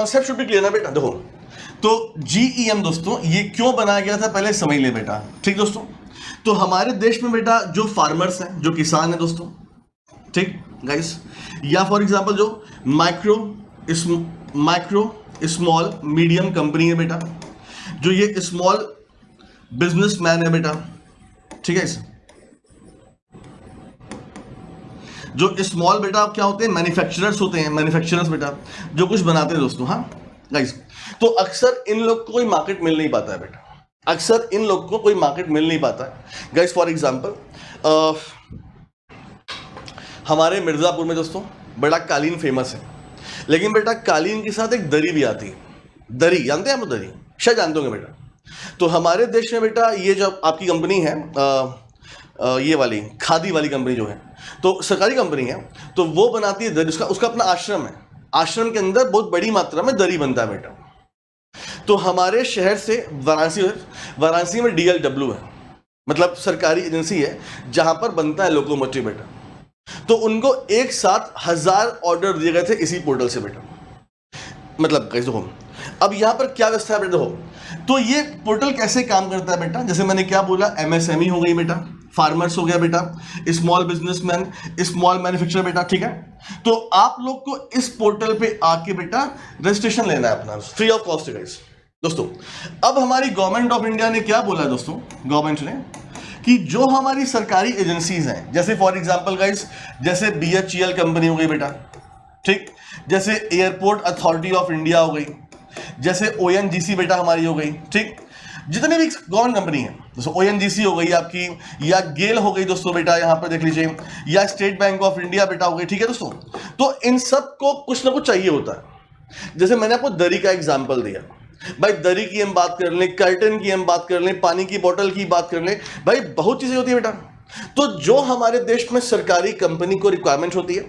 Concept should be clear ना बेटा। देखो तो जीईएम दोस्तों ये क्यों बनाया गया था पहले समझ ले बेटा। ठीक दोस्तों, तो हमारे देश में बेटा जो फार्मर्स हैं, जो किसान हैं दोस्तों, ठीक गाइस, या फॉर एग्जांपल जो माइक्रो स्मॉल मीडियम कंपनी है बेटा, जो ये स्मॉल बिजनेसमैन है बेटा, ठीक है। इसे जो स्मॉल बेटा क्या होते हैं, मैन्युफैक्चरर्स होते हैं, मैन्युफैक्चरर्स बेटा जो कुछ बनाते हैं दोस्तों। हाँ गाइस, तो अक्सर इन लोग को कोई मार्केट मिल नहीं पाता है बेटा, अक्सर इन लोग को कोई मार्केट मिल नहीं पाता है गाइस। फॉर एग्जांपल हमारे मिर्जापुर में दोस्तों बड़ा कालीन फेमस है, लेकिन बेटा कालीन के साथ एक दरी भी आती है। दरी जानते हैं आप? दरी शायद जानते होंगे बेटा। तो हमारे देश में बेटा ये जब आपकी कंपनी है ये वाली खादी वाली कंपनी जो है, तो सरकारी कंपनी है, तो वो बनाती है दरी। उसका अपना आश्रम है, आश्रम के अंदर बहुत बड़ी मात्रा में दरी बनता है बेटा। तो हमारे शहर से वाराणसी में DLW है, मतलब सरकारी एजेंसी है जहां पर बनता है लोकोमोटिव बेटा। तो उनको एक साथ 1000 ऑर्डर दिए गए थे इसी पोर्टल से बेटा। मतलब कैसे हो, अब यहां पर क्या व्यवस्था है बेटा हो, तो ये पोर्टल कैसे काम करता है बेटा, जैसे मैंने क्या बोला, MSME हो गई बेटा, फार्मर्स हो गया बेटा, स्मॉल बिजनेसमैन, स्मॉल मैन्युफैक्चरर बेटा, ठीक है। तो आप लोग को इस पोर्टल पे आके बेटा रजिस्ट्रेशन लेना है अपना, फ्री ऑफ कॉस्ट गाइस दोस्तों। अब हमारी गवर्नमेंट ऑफ इंडिया ने क्या बोला दोस्तों, गवर्नमेंट ने कि जो हमारी सरकारी एजेंसीज हैं, जैसे फॉर एग्जांपल गाइस, जैसे BHEL कंपनी हो गई बेटा, ठीक, जैसे एयरपोर्ट अथॉरिटी ऑफ इंडिया हो गई, जैसे ONGC बेटा हमारी हो गई, ठीक, जितनी भी गवर्नमेंट कंपनी है दोस्तों, ONGC हो गई आपकी, या गेल हो गई दोस्तों बेटा, यहां पर देख लीजिए, या स्टेट बैंक ऑफ इंडिया बेटा हो गई, ठीक है दोस्तों। तो इन सब को कुछ ना कुछ चाहिए होता है। जैसे मैंने आपको दरी का एग्जांपल दिया भाई, दरी की हम बात कर लें, कर्टन की हम बात कर लें, पानी की बोतल की बात कर लें, भाई बहुत चीजें होती है बेटा। तो जो हमारे देश में सरकारी कंपनी को रिक्वायरमेंट होती है,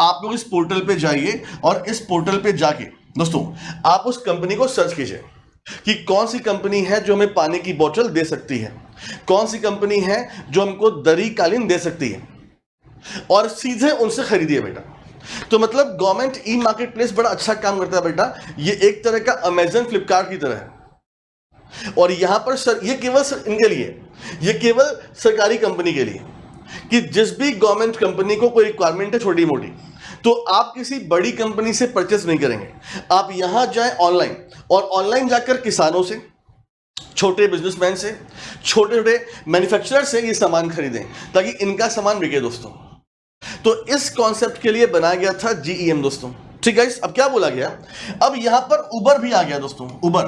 आप लोग इस पोर्टल पे जाइए और इस पोर्टल पे जाके दोस्तों आप उस कंपनी को सर्च कीजिए कि कौन सी कंपनी है जो हमें पानी की बोतल दे सकती है, कौन सी कंपनी है जो हमको दरी कालीन दे सकती है, और सीधे उनसे खरीदिए बेटा। तो मतलब गवर्नमेंट ई मार्केट प्लेस बड़ा अच्छा काम करता है बेटा। ये एक तरह का अमेजन फ्लिपकार्ट की तरह है, और यहां पर ये केवल इनके लिए, ये केवल सरकारी कंपनी के लिए, कि जिस भी गवर्नमेंट कंपनी को कोई रिक्वायरमेंट है छोटी मोटी, तो आप किसी बड़ी कंपनी से परचेस नहीं करेंगे, आप यहां जाएं ऑनलाइन, और ऑनलाइन जाकर किसानों से, छोटे बिजनेसमैन से, छोटे छोटे मैन्युफैक्चरर से ये सामान खरीदें ताकि इनका सामान बिके दोस्तों। तो इस कॉन्सेप्ट के लिए बनाया गया था GEM दोस्तों, ठीक है। अब क्या बोला गया, अब यहां पर उबर भी आ गया दोस्तों, उबर।